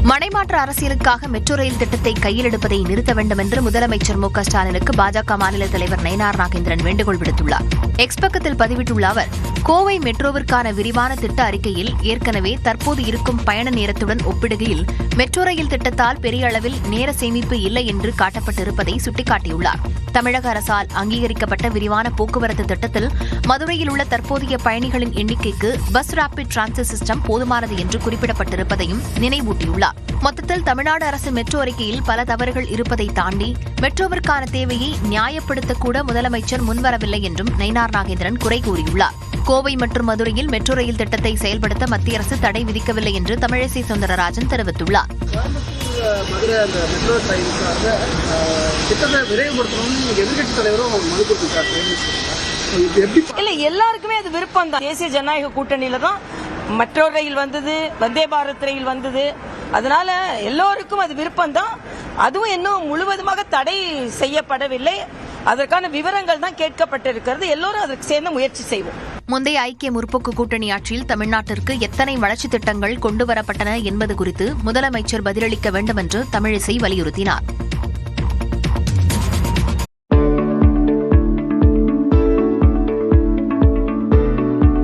மடைமாற்ற அரசியலுக்காக metro rail திட்டத்தை கையில் எடுப்பதை நிறுத்த வேண்டும் என்று முதலமைச்சர் மு க ஸ்டாலினுக்கு பாஜக மாநில தலைவர் நயினார் நாகேந்திரன் வேண்டுகோள் விடுத்துள்ளார். எக்ஸ் பக்கத்தில் பதிவிட்டுள்ள அவர், கோவை மெட்ரோவிற்கான விரிவான திட்ட அறிக்கையில் ஏற்கனவே தற்போது இருக்கும் பயண நேரத்துடன் ஒப்பிடுகையில் மெட்ரோ ரயில் திட்டத்தால் பெரிய அளவில் நேர சேமிப்பு இல்லை என்று காட்டப்பட்டிருப்பதை சுட்டிக்காட்டியுள்ளார். தமிழக அரசால் அங்கீகரிக்கப்பட்ட விரிவான போக்குவரத்து திட்டத்தில் மதுரையில் உள்ள தற்போதைய பயணிகளின் எண்ணிக்கைக்கு பஸ் ரேபிட் டிரான்சிட் சிஸ்டம் போதுமானது என்று குறிப்பிடப்பட்டிருப்பதையும் நினைவூட்டியுள்ளார். மொத்தத்தில் தமிழ்நாடு அரசு மெட்ரோ அறிக்கையில் பல தவறுகள் இருப்பதை தாண்டி மெட்ரோவிற்கான தேவையை நியாயப்படுத்தக்கூட முதலமைச்சர் முன்வரவில்லை என்றும் நயினார் நாகேந்திரன் குறை கூறியுள்ளார். கோவை மற்றும் மதுரையில் மெட்ரோ ரயில் திட்டத்தை செயல்படுத்த மத்திய அரசு தடை விதிக்கவில்லை என்று தமிழிசை சவுந்தரராஜன் தெரிவித்துள்ளார். மதுரை அந்த மெட்ரோ ரயில் திட்டத்தை விரைவுபடுத்தணும்னு எதிர்கட்சி தலைவரும் மனு கொடுத்திருக்காரு. இல்ல, எல்லாருக்குமே அது விருப்பம் தான். தேசிய ஜனநாயக கூட்டணியில தான் மெட்ரோ ரயில் வந்தது, வந்தே பாரத் ரயில் வந்தது. அதனால எல்லோருக்கும் அது விருப்பம் தான். அதுவும் இன்னும் முழுவதுமாக தடை செய்யப்படவில்லை. அதற்கான விவரங்கள் தான் கேட்கப்பட்டிருக்கிறது. எல்லோரும் அதற்கு சேர்ந்து முயற்சி செய்வோம். முந்தைய ஐக்கிய முற்போக்கு கூட்டணி ஆட்சியில் தமிழ்நாட்டிற்கு எத்தனை வளர்ச்சித் திட்டங்கள் கொண்டுவரப்பட்டன என்பது குறித்து முதலமைச்சர் பதிலளிக்க வேண்டும் என்று தமிழிசை வலியுறுத்தினார்.